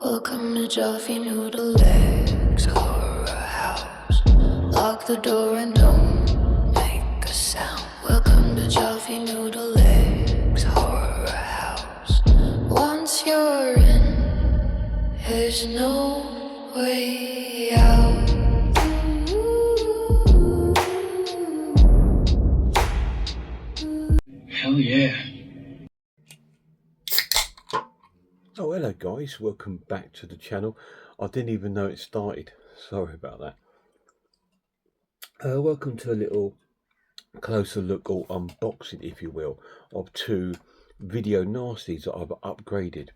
Welcome to Jolly Noodle Legs Horror House. Lock the door and don't make a sound. Welcome to Jolly Noodle Legs Horror House. Once you're in, there's no way out. Hell yeah. Oh, hello guys, welcome back to the channel. I didn't even know it started, sorry about that. Welcome to a little closer look or unboxing, if you will, of two video nasties that I've upgraded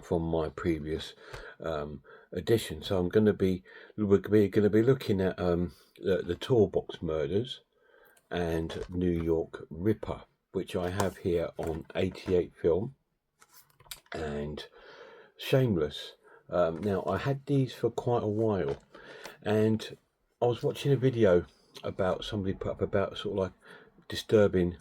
from my previous edition. So we're going to be looking at the Toolbox Murders and New York Ripper, which I have here on 88 film and Shameless. Now I had these for quite a while, and I was watching a video about somebody put up about sort of like disturbing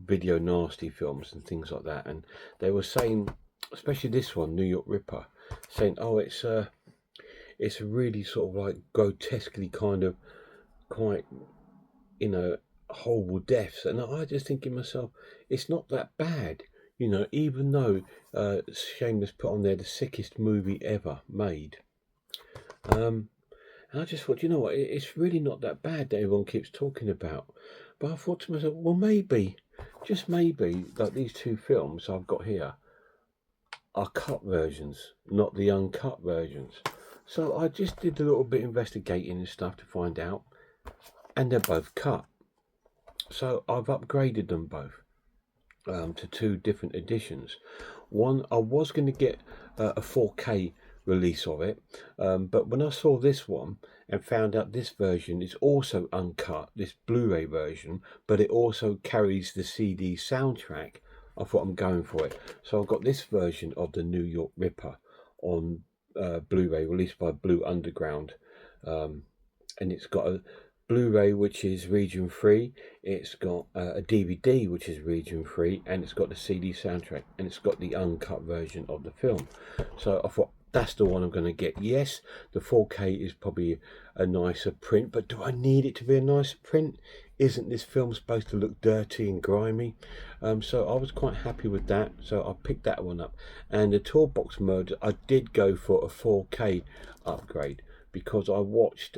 video nasty films and things like that, and they were saying, especially this one, New York Ripper, saying, oh, it's really sort of like grotesquely kind of quite, you know, horrible deaths. And I just think to myself, it's not that bad. You know, even though Shameless put on there the sickest movie ever made. And I just thought, you know what, it's really not that bad that everyone keeps talking about. But I thought to myself, well, maybe, just maybe, like these two films I've got here are cut versions, not the uncut versions. So I just did a little bit investigating and stuff to find out, and they're both cut. So I've upgraded them both. To two different editions. One, I was going to get a 4K release of it, but when I saw this one and found out this version is also uncut, this Blu-ray version, but it also carries the CD soundtrack, I thought I'm going for it. So I've got this version of the New York Ripper on Blu-ray, released by Blue Underground, and it's got a Blu-ray which is region free, it's got a DVD which is region free, and it's got the CD soundtrack, and it's got the uncut version of the film. So I thought that's the one I'm going to get. Yes, the 4K is probably a nicer print, but do I need it to be a nicer print? Isn't this film supposed to look dirty and grimy? So I was quite happy with that, so I picked that one up. And the Toolbox Mode, I did go for a 4K upgrade because I watched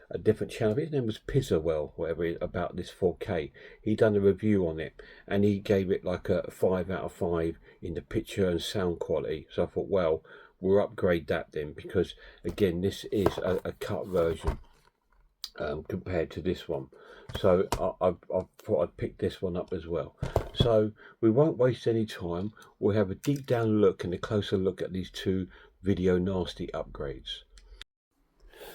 a different channel. His name was Pizzawell, whatever it is, about this 4K. He done a review on it, and he gave it like a 5 out of 5 in the picture and sound quality. So I thought, well, we'll upgrade that then, because again, this is a cut version compared to this one. So I thought I'd pick this one up as well. So we won't waste any time. We'll have a deep down look and a closer look at these two video nasty upgrades.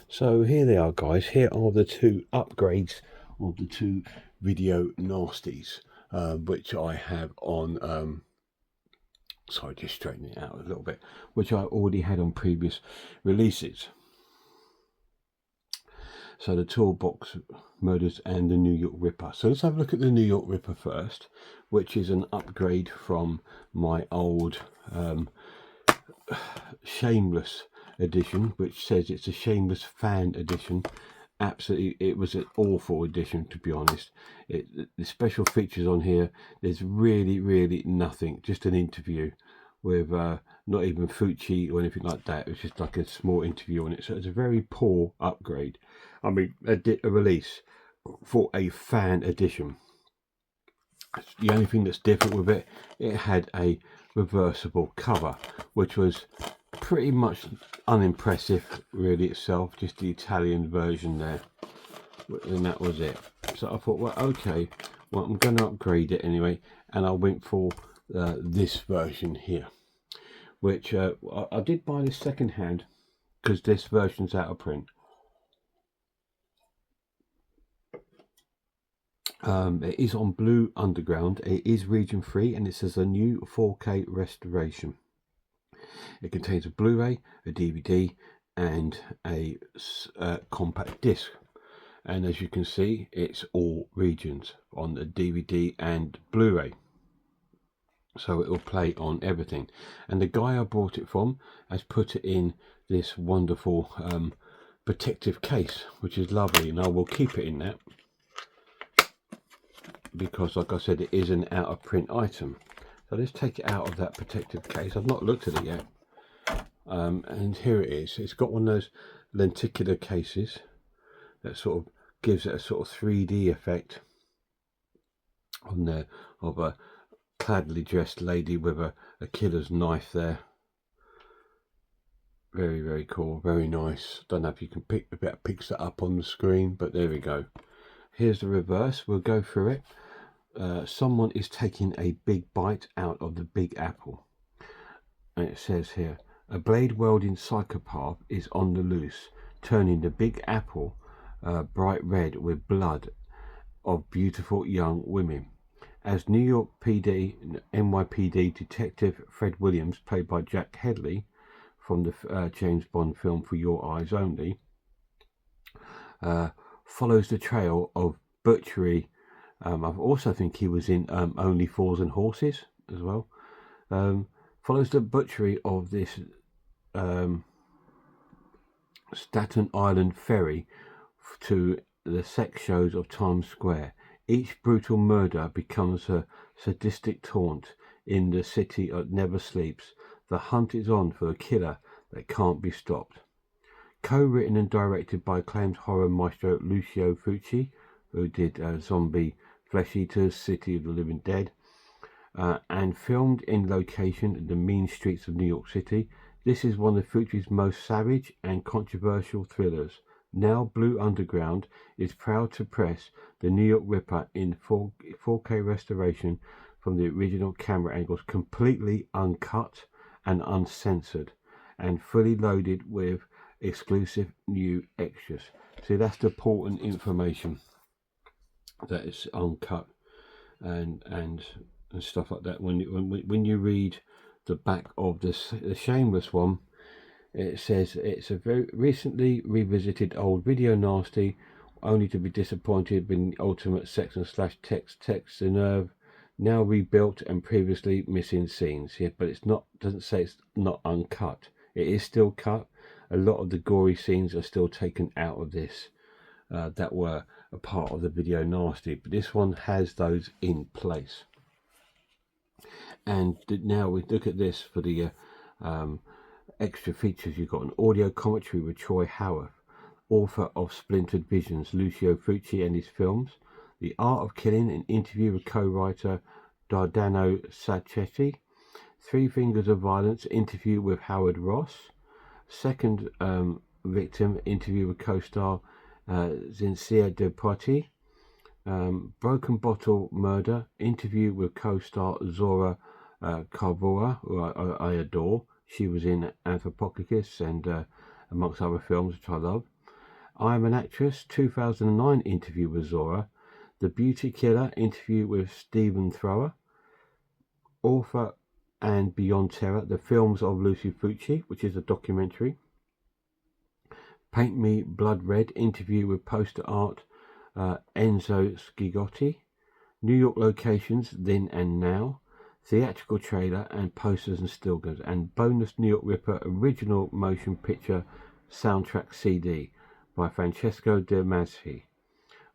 So here they are, guys. Here are the two upgrades of the two video nasties, which I have on, sorry, just straightening it out a little bit, which I already had on previous releases. So the Toolbox Murders and the New York Ripper. So let's have a look at the New York Ripper first, which is an upgrade from my old Shameless edition, which says it's a Shameless fan edition. Absolutely, it was an awful edition, to be honest. The special features on here, there's really nothing. Just an interview with not even Fucci or anything like that. It was just like a small interview on it. So it's a very poor upgrade. I mean, a release for a fan edition. The only thing that's different with it, it had a reversible cover, which was pretty much unimpressive really itself, just the Italian version there, and that was it. So I thought, well, okay, well, I'm going to upgrade it anyway, and I went for this version here, which I did buy this second hand because this version's out of print. It is on Blue Underground. It is region free, and it says a new 4K restoration. It contains a Blu-ray, a DVD, and a compact disc. And as you can see, it's all regions on the DVD and Blu-ray. so it will play on everything. And the guy I bought it from has put it in this wonderful protective case, which is lovely, and I will keep it in that because, like I said, it is an out of print item. So let's take it out of that protective case. I've not looked at it yet. And here it is. It's got one of those lenticular cases that sort of gives it a sort of 3D effect on there of a cladly dressed lady with a killer's knife there. Very, very cool, very nice. Don't know if you can pick that up on the screen, but there we go. Here's the reverse. We'll go through it. Someone is taking a big bite out of the Big Apple, and it says here, a blade welding psychopath is on the loose, turning the Big Apple bright red with blood of beautiful young women. As New York NYPD Detective Fred Williams, played by Jack Hedley from the James Bond film For Your Eyes Only, follows the trail of butchery. I also think he was in Only Fools and Horses as well. Follows the butchery of this Staten Island ferry to the sex shows of Times Square. Each brutal murder becomes a sadistic taunt in the city that never sleeps. The hunt is on for a killer that can't be stopped. Co-written and directed by acclaimed horror maestro Lucio Fulci, who did Zombie, Flesh Eaters, City of the Living Dead, and filmed in location in the mean streets of New York City. This is one of Fulci's most savage and controversial thrillers. Now Blue Underground is proud to press the New York Ripper in 4K restoration from the original camera angles, completely uncut and uncensored, and fully loaded with exclusive new extras. See, that's the important information, that it's uncut and stuff like that. When you read the back of this, the Shameless one, it says it's a very recently revisited old video nasty, only to be disappointed with the ultimate sex and slash text the nerve, now rebuilt and previously missing scenes. Yeah, but it's not, doesn't say it's not uncut. It is still cut. A lot of the gory scenes are still taken out of this that were a part of the video nasty, but this one has those in place. And now we look at this for the extra features. You've got an audio commentary with Troy Howarth, author of Splintered Visions, Lucio Fulci and his films, The Art of Killing, an interview with co-writer Dardano Sacchetti, Three Fingers of Violence, interview with Howard Ross, Second Victim, interview with co-star Zincia De Poiti, Broken Bottle Murder, interview with co-star Zora Carboa, who I adore. She was in Anthropoclicus and amongst other films, which I love. I Am an Actress, 2009 interview with Zora. The Beauty Killer, interview with Stephen Thrower. Author and Beyond Terror, the films of Lucio Fulci, which is a documentary. Paint Me Blood Red, interview with poster art Enzo Scigotti. New York locations, then and now. Theatrical trailer and posters and still guns, and bonus New York Ripper original motion picture soundtrack CD by Francesco De Mazzi.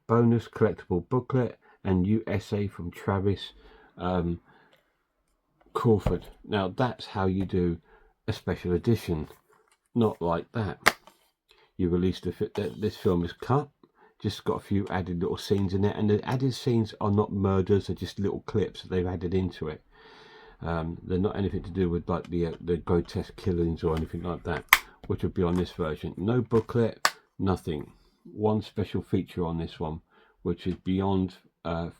Bonus collectible booklet and USA from Travis Crawford. Now that's how you do a special edition, not like that. You release this film is cut, just got a few added little scenes in it, and the added scenes are not murders, they're just little clips that they've added into it. They're not anything to do with like the grotesque killings or anything like that, which would be on this version. No booklet, nothing. One special feature on this one, which is Beyond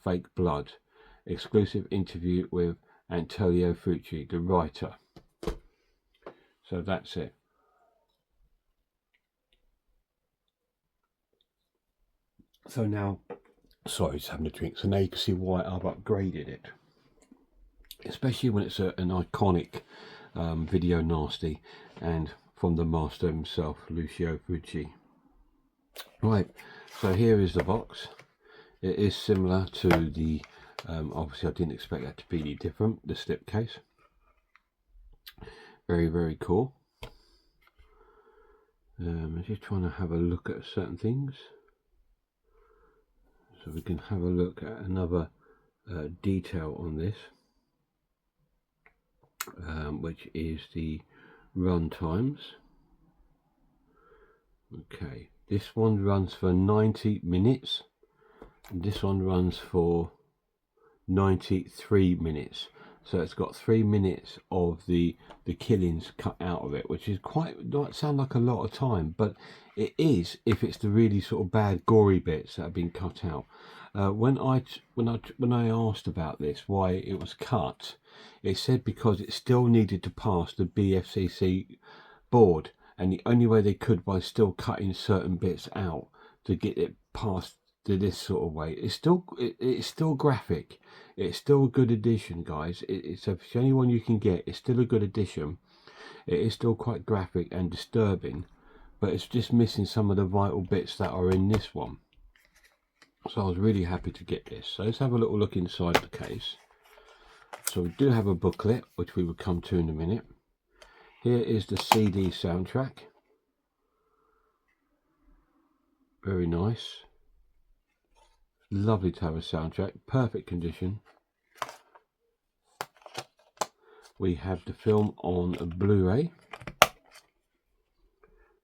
Fake Blood, exclusive interview with Antonio Fulci, the writer. So that's it. So now, sorry, just having a drink. So now you can see why I've upgraded it, especially when it's an iconic video nasty and from the master himself, Lucio Fulci. Right, so here is the box. It is similar to the Obviously I didn't expect that to be any different. The slipcase, very, very cool. I'm just trying to have a look at certain things, so we can have a look at another detail on this, which is the run times. Okay, this one runs for 90 minutes and this one runs for 93 minutes, so it's got 3 minutes of the killings cut out of it, which is might sound like a lot of time, but it is if it's the really sort of bad gory bits that have been cut out. When I asked about this, why it was cut, it said because it still needed to pass the BFCC board, and the only way they could by still cutting certain bits out to get it past to this sort of way. It's still graphic. It's still a good addition, guys. It's the only one you can get. It's still a good addition. It is still quite graphic and disturbing, but it's just missing some of the vital bits that are in this one. So I was really happy to get this. So let's have a little look inside the case. So we do have a booklet, which we will come to in a minute. Here is the CD soundtrack. Very nice. Lovely to have a soundtrack, perfect condition. We have the film on a Blu-ray,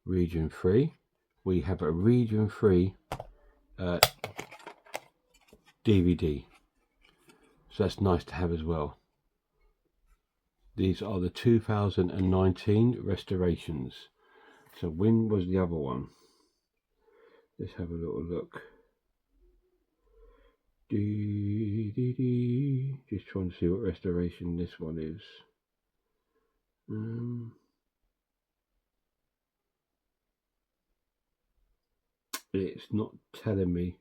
region free. We have a region free DVD, so that's nice to have as well. These are the 2019 restorations. So when was the other one? Let's have a little look. Just trying to see what restoration this one is. It's not telling me.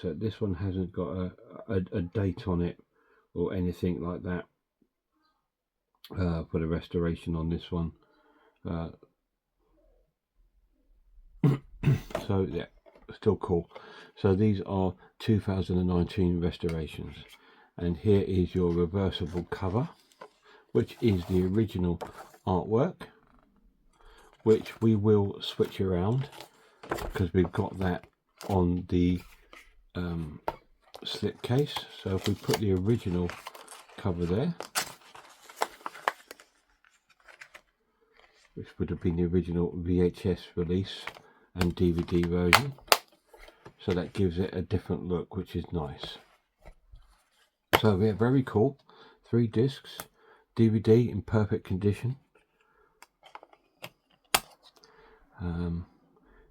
So this one hasn't got a date on it or anything like that for the restoration on this one. So yeah, still cool. So these are 2019 restorations, and here is your reversible cover, which is the original artwork, which we will switch around because we've got that on the slipcase. So if we put the original cover there, which would have been the original VHS release and DVD version, so that gives it a different look, which is nice. So they're very cool. 3 discs, DVD in perfect condition.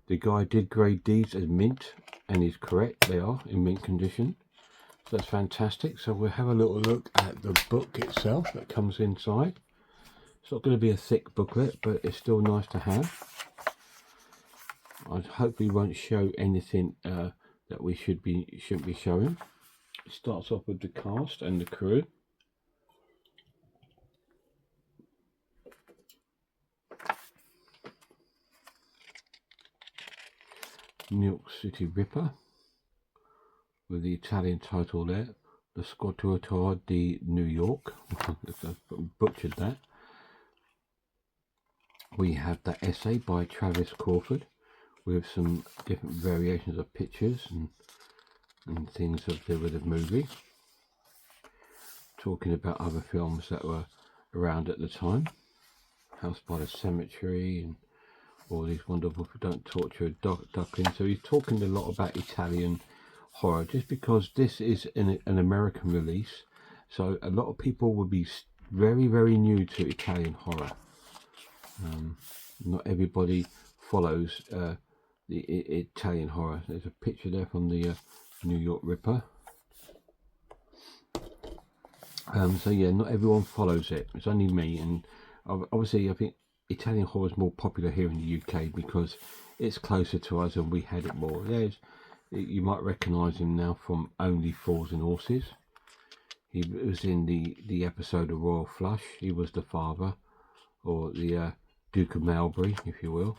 The guy did grade these as mint, and he's correct, they are in mint condition, so that's fantastic. So we'll have a little look at the book itself that comes inside. It's not going to be a thick booklet, but it's still nice to have. I hopefully won't show anything that we shouldn't be showing. It starts off with the cast and the crew. New York City Ripper, with the Italian title there, the Scortatore di New York. I butchered that. We have the essay by Travis Crawford, with some different variations of pictures and things of the movie, talking about other films that were around at the time. House by the Cemetery and all these wonderful Don't Torture a Duckling. So he's talking a lot about Italian horror, just because this is an American release, so a lot of people will be very, very new to Italian horror. Not everybody follows the Italian horror. There's a picture there from the New York Ripper. So yeah, not everyone follows it. It's only me, and obviously I think Italian horror is more popular here in the UK because it's closer to us and we had it more. You might recognise him now from Only Fools and Horses. He was in the episode of Royal Flush. He was the father, or the Duke of Malbury, if you will.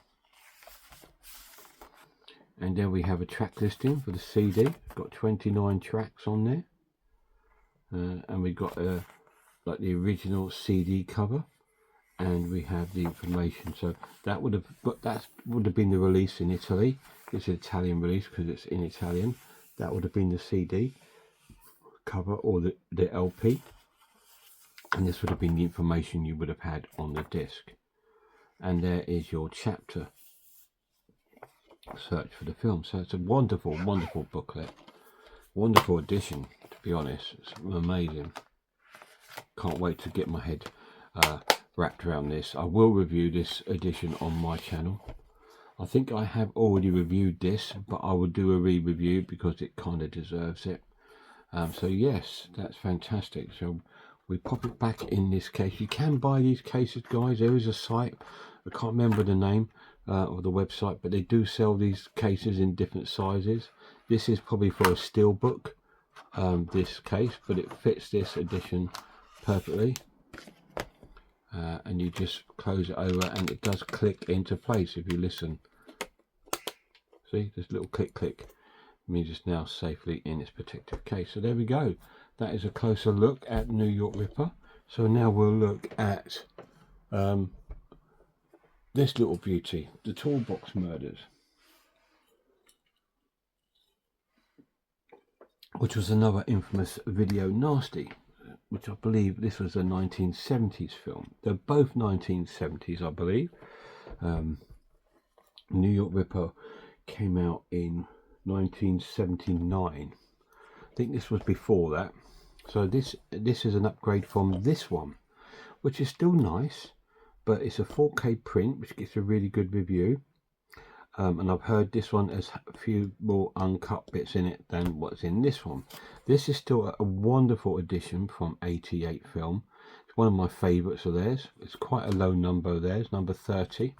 And then we have a track listing for the CD. It's got 29 tracks on there, and we got like the original CD cover, and we have the information. So that would have been the release in Italy. It's an Italian release because it's in Italian. That would have been the CD cover or the LP, and this would have been the information you would have had on the disc. And there is your chapter search for the film. So it's a wonderful booklet, wonderful edition, to be honest. It's amazing. Can't wait to get my head wrapped around this. I will review this edition on my channel. I think I have already reviewed this, but I will do a re-review because it kind of deserves it. So yes, that's fantastic. So we pop it back in this case. You can buy these cases, guys. There is a site, I can't remember the name of the website, but they do sell these cases in different sizes. This is probably for a steelbook, this case, but it fits this edition perfectly. And you just close it over and it does click into place if you listen. See, this little click means it's now safely in its protective case. So there we go. That is a closer look at New York Ripper. So now we'll look at this little beauty, the Toolbox Murders, which was another infamous video nasty, which I believe this was a 1970s film. They're both 1970s, I believe. New York Ripper came out in 1979. I think this was before that. So this is an upgrade from this one, which is still nice, but it's a 4K print, which gets a really good review. And I've heard this one has a few more uncut bits in it than what's in this one. This is still a wonderful edition from 88 film. It's one of my favourites of theirs. It's quite a low number of theirs, number 30.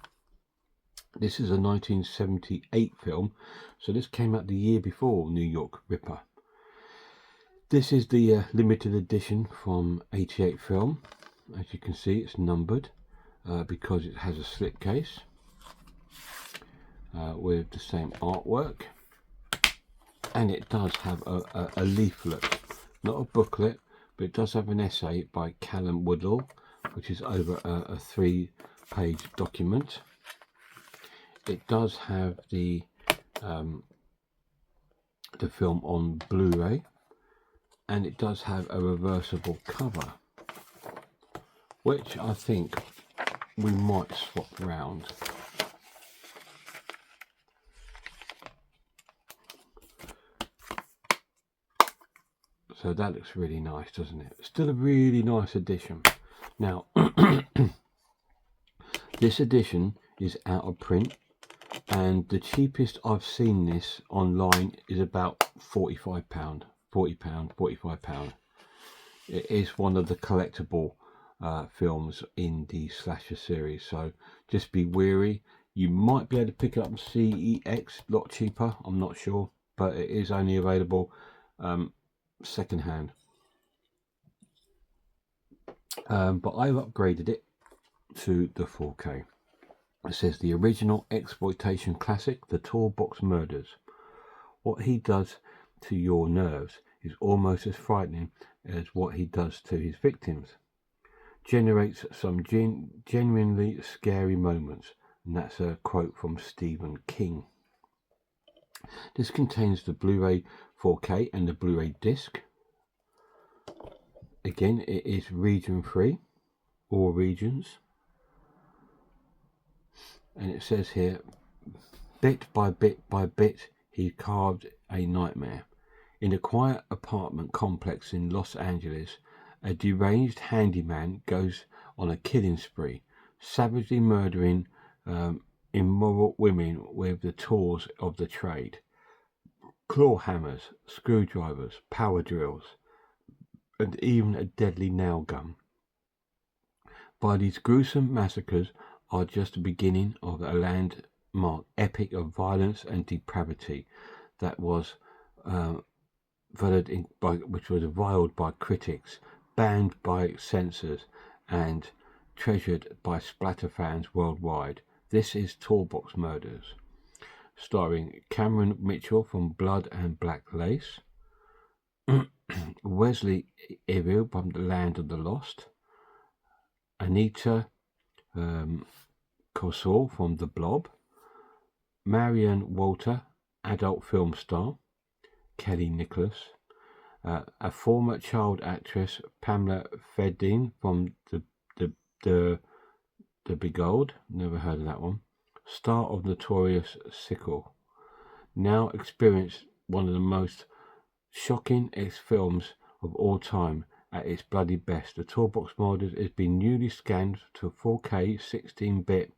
This is a 1978 film, so this came out the year before New York Ripper. This is the limited edition from 88 film. As you can see, it's numbered because it has a slipcase with the same artwork, and it does have a leaflet, not a booklet, but it does have an essay by Callum Woodall, which is over a 3-page document. It does have the film on Blu-ray, and it does have a reversible cover, which I think we might swap round. So that looks really nice, doesn't it? Still a really nice edition. Now, this edition is out of print, and the cheapest I've seen this online is about £45, £40, £45. It is one of the collectible films in the slasher series, so just be wary. You might be able to pick it up on CEX, a lot cheaper, I'm not sure, but it is only available second hand. But I've upgraded it to the 4K. It says the original exploitation classic, The Toolbox Murders. What he does to your nerves is almost as frightening as what he does to his victims. Generates some genuinely scary moments, and that's a quote from Stephen King. This contains the Blu-ray 4K and the Blu-ray disc. Again, it is region free, all regions. And it says here, bit by bit, he carved a nightmare. In a quiet apartment complex in Los Angeles, a deranged handyman goes on a killing spree, savagely murdering immoral women with the tools of the trade. Claw hammers, screwdrivers, power drills, and even a deadly nail gun. By these gruesome massacres are just the beginning of a landmark epic of violence and depravity that was which was reviled by critics, banned by censors, and treasured by splatter fans worldwide. This is Toolbox Murders. starring Cameron Mitchell from Blood and Black Lace, Wesley Evil from The Land of the Lost, Anita Kossor from The Blob, Marianne Walter, adult film star, Kelly Nicholas, a former child actress, Pamela Fedin from the Beguiled, never heard of that one, star of Notorious Sickle, now experienced one of the most shocking films of all time at its bloody best. The toolbox model has been newly scanned to 4K 16-bit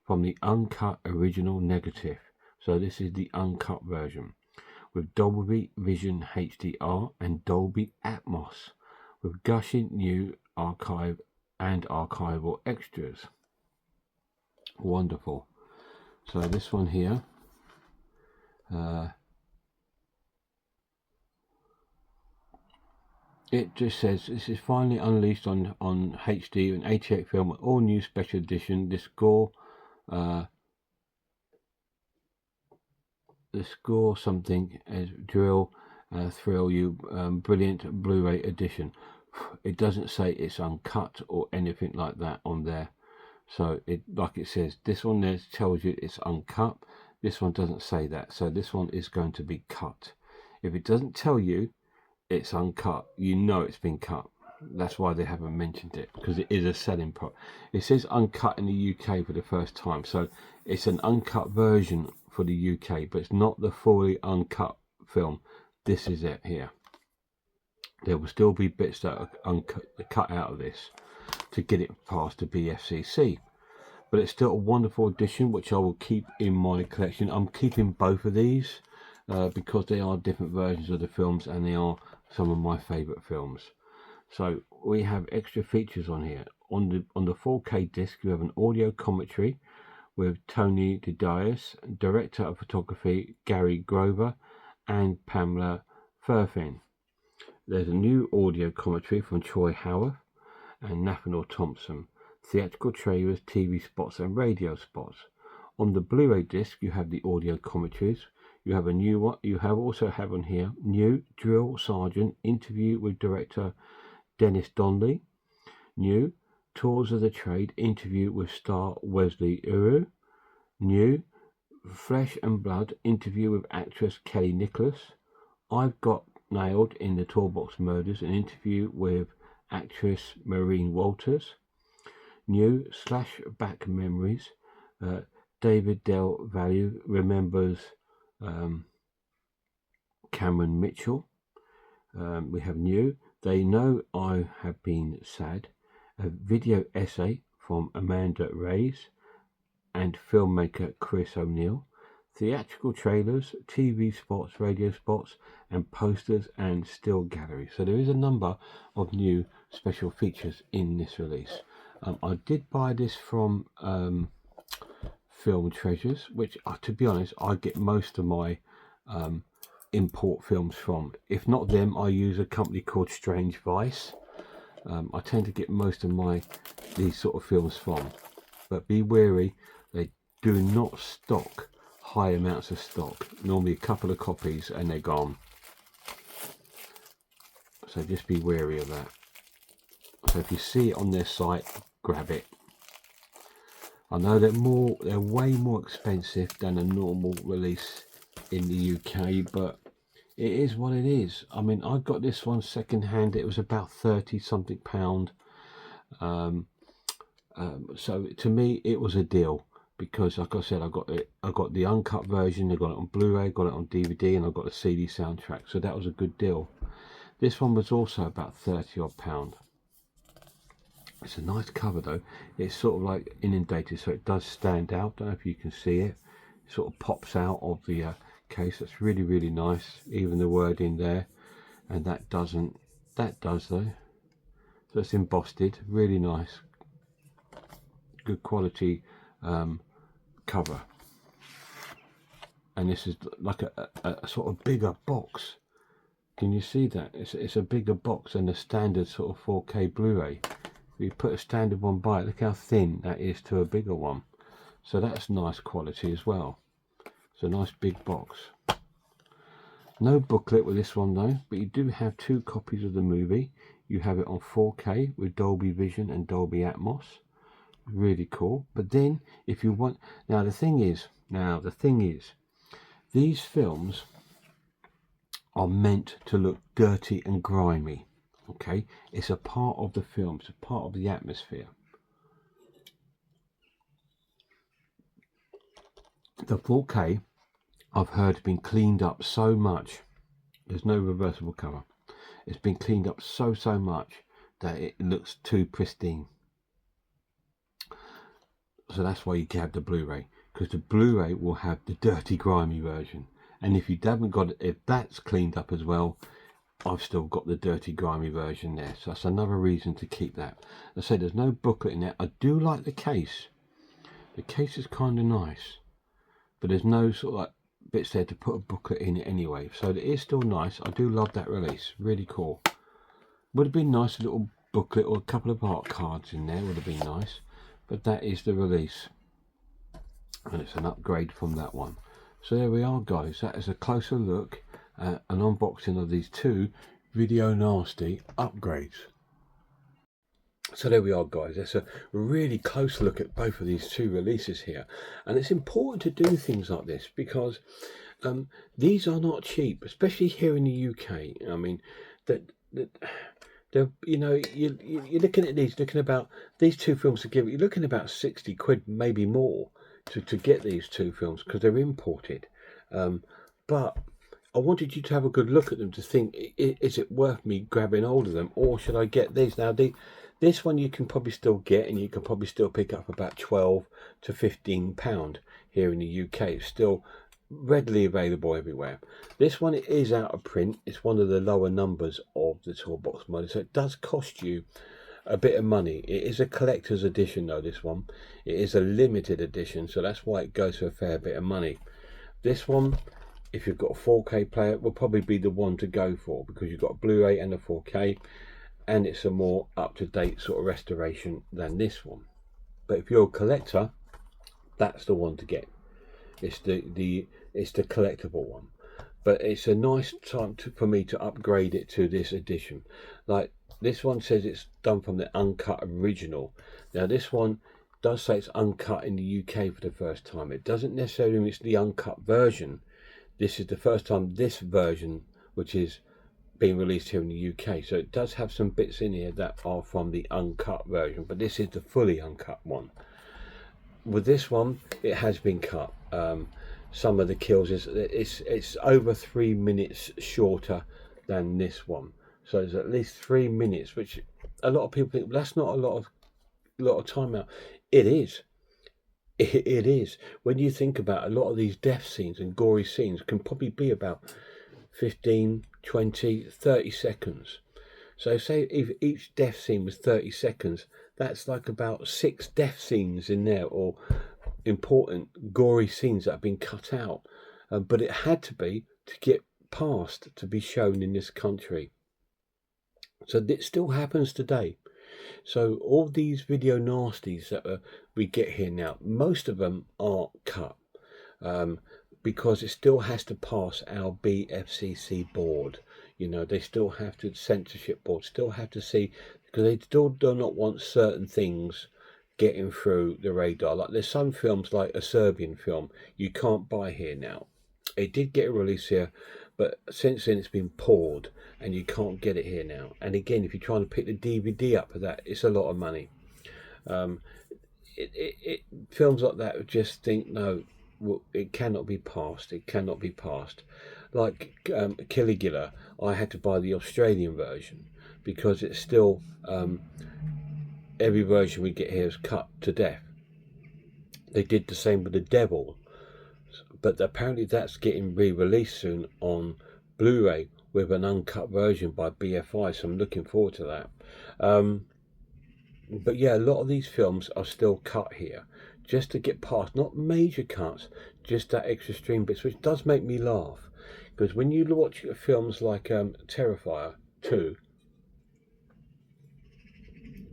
from the uncut original negative. So this is the uncut version with Dolby Vision HDR and Dolby Atmos with gushing new archive and archival extras. Wonderful. So this one here, it just says this is finally unleashed on HD and 88 film, all new special edition. The score something as drill thrill you, brilliant Blu-ray edition. It doesn't say it's uncut or anything like that on there. So it, like it says, this one there tells you it's uncut. This one doesn't say that. So this one is going to be cut. If it doesn't tell you it's uncut, you know it's been cut. That's why they haven't mentioned it, because it is a selling product. It says uncut in the UK for the first time, so it's an uncut version for the UK, but it's not the fully uncut film. This is it here. There will still be bits that are uncut, cut out of this to get it past the BFCC, but it's still a wonderful edition which I will keep in my collection. I'm keeping both of these because they are different versions of the films and they are some of my favorite films. So we have extra features on here. On the 4K disc, you have an audio commentary with Tony DeDias, director of photography Gary Grover, and Pamela Furfin. There's a new audio commentary from Troy Howarth and Nathaniel Thompson, theatrical trailers, TV spots, and radio spots. On the Blu-ray disc, you have the audio commentaries. You have a new one. You also have on here new Drill Sergeant interview with director Dennis Donnelly, new Tours of the Trade interview with star Wesley Uru, new Flesh and Blood interview with actress Kelly Nicholas, I've Got Nailed in the Toolbox Murders, an interview with actress Maureen Walters, new Slashback Memories, David Del Valle remembers Cameron Mitchell. We have new They Know I Have Been Sad, a video essay from Amanda Reyes and filmmaker Chris O'Neill, theatrical trailers, TV spots, radio spots, and posters and still gallery. So there is a number of new special features in this release. I did buy this from Film Treasures, which to be honest I get most of my import films from. If not them, I use a company called Strange Vice. I tend to get most of these sort of films from, but be wary, they do not stock high amounts of stock, normally a couple of copies and they're gone, so just be wary of that. So if you see it on their site, grab it. I know they're way more expensive than a normal release in the UK, but it is what it is. I mean, I got this one second hand. It was about 30 something pound. So to me, it was a deal because, like I said, I got the uncut version. I got it on Blu-ray, got it on DVD, and I got the CD soundtrack. So that was a good deal. This one was also about 30 odd pound. It's a nice cover though. It's sort of like inundated, so it does stand out. Don't know if you can see it. It sort of pops out of the case. That's really, really nice. Even the word in there, and that doesn't. That does though. So it's embossed. Really nice. Good quality cover. And this is like a sort of bigger box. Can you see that? It's a bigger box than a standard sort of 4K Blu-ray. You put a standard one by it, look how thin that is to a bigger one. So that's nice quality as well. It's a nice big box. No booklet with this one though, but you do have 2 copies of the movie. You have it on 4K with Dolby Vision and Dolby Atmos. Really cool. But then if you want, now the thing is, these films are meant to look dirty and grimy. Okay, it's a part of the film, it's a part of the atmosphere. The 4K, I've heard, has been cleaned up so much. There's no reversible cover. It's been cleaned up so much that it looks too pristine. So that's why you can have the Blu-ray, because the Blu-ray will have the dirty, grimy version. And if you haven't got it, if that's cleaned up as well, I've still got the dirty, grimy version there. So that's another reason to keep that. I say there's no booklet in there. I do like the case. The case is kind of nice, but there's no sort of like bits there to put a booklet in it anyway. So it is still nice. I do love that release. Really cool. Would have been nice, a little booklet or a couple of art cards in there would have been nice. But that is the release, and it's an upgrade from that one. So there we are, guys. That is a closer look at an unboxing of these 2 Video Nasty upgrades. So there we are, guys. That's a really close look at both of these 2 releases here, and it's important to do things like this because these are not cheap, especially here in the UK. I mean, you know, you're looking at these, these 2 films together, you're looking about 60 quid, maybe more, to get these 2 films because they're imported. But I wanted you to have a good look at them to think, is it worth me grabbing hold of them, or should I get these? Now, this one you can probably still get, and you can probably still pick up about £12 to £15 here in the UK. It's still readily available everywhere. This one is out of print. It's one of the lower numbers of the toolbox model, so it does cost you a bit of money. It is a collector's edition though, this one. It is a limited edition, so that's why it goes for a fair bit of money. This one, if you've got a 4K player, will probably be the one to go for, because you've got a Blu-ray and a 4K, and it's a more up-to-date sort of restoration than this one. But if you're a collector, that's the one to get. It's the collectible one. But it's a nice time for me to upgrade it to this edition. Like this one says it's done from the uncut original. Now this one does say it's uncut in the UK for the first time. It doesn't necessarily mean it's the uncut version. This is the first time this version, which is being released here in the UK. So it does have some bits in here that are from the uncut version, but this is the fully uncut one. With this one, it has been cut. Some of the kills it's over 3 minutes shorter than this one, so it's at least 3 minutes, which a lot of people think, well, that's not a lot of time out. It is. It is. When you think about a lot of these death scenes and gory scenes can probably be about 15, 20, 30 seconds. So say if each death scene was 30 seconds, that's like about 6 death scenes in there, or important gory scenes that have been cut out. But it had to be to get past to be shown in this country. So it still happens today. So all these video nasties that we get here now, most of them aren't cut. Because it still has to pass our BFCC board. You know, they still have to, censorship board, still have to see, because they still do not want certain things getting through the radar. Like there's some films, like a Serbian film, you can't buy here now. It did get a release here, but since then it's been pulled and you can't get it here now. And again, if you're trying to pick the DVD up for that, it's a lot of money. Films like that just think, no, it cannot be passed. It cannot be passed. Like Caligula, I had to buy the Australian version because it's still every version we get here is cut to death. They did the same with The Devil, but apparently that's getting re-released soon on Blu-ray with an uncut version by BFI, so I'm looking forward to that. But yeah, a lot of these films are still cut here just to get past, not major cuts, just that extra stream bits, which does make me laugh, because when you watch films like Terrifier 2,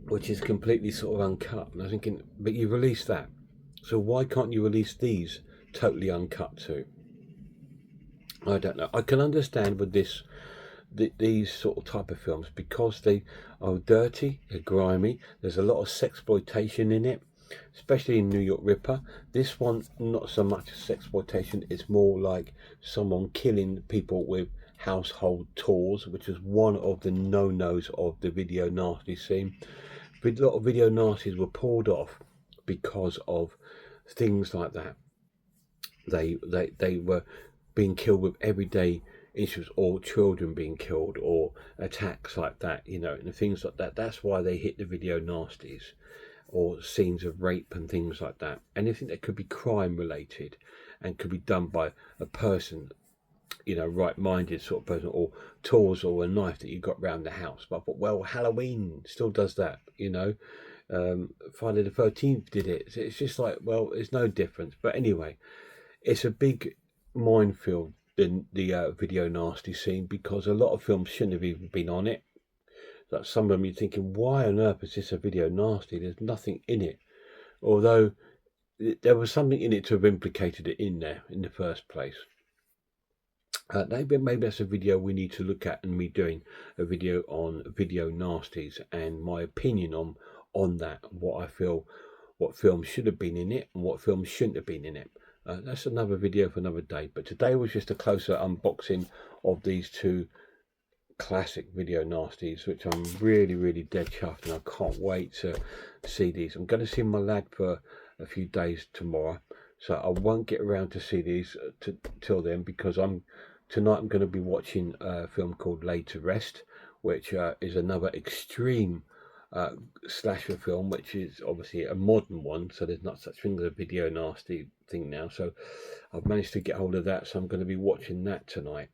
which is completely sort of uncut, and I was thinking, but you released that, so why can't you release these totally uncut too? I don't know. I can understand with these sort of type of films because they are dirty, they're grimy. There's a lot of sexploitation in it, especially in New York Ripper. This one, not so much sexploitation. It's more like someone killing people with household tools, which is one of the no-nos of the video nasty scene. A lot of video nasties were pulled off because of things like that. They were being killed with everyday issues, or children being killed, or attacks like that, and things like that. That's why they hit the video nasties, or scenes of rape and things like that. Anything that could be crime related and could be done by a person, right-minded sort of person, or tools or a knife that you got round the house. But I thought, well, Halloween still does that, Friday the 13th did it. So it's just like, well, it's no difference. But anyway, it's a big minefield in the video nasty scene, because a lot of films shouldn't have even been on it. Like some of them you're thinking, why on earth is this a video nasty? There's nothing in it. Although there was something in it to have implicated it in there in the first place. Maybe that's a video we need to look at, and me doing a video on video nasties and my opinion on that, what I feel, what films should have been in it and what films shouldn't have been in it. That's another video for another day. But today was just a closer unboxing of these two classic video nasties, which I'm really, really dead chuffed, and I can't wait to see these. I'm going to see my lad for a few days tomorrow, so I won't get around to see these till then, because tonight I'm going to be watching a film called Laid to Rest, which is another extreme slasher film, which is obviously a modern one, so there's not such thing as a video nasty thing now. So I've managed to get hold of that, so I'm going to be watching that tonight.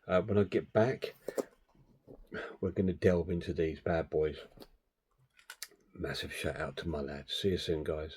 When I get back, we're going to delve into these bad boys. Massive shout out to my lads. See you soon, guys.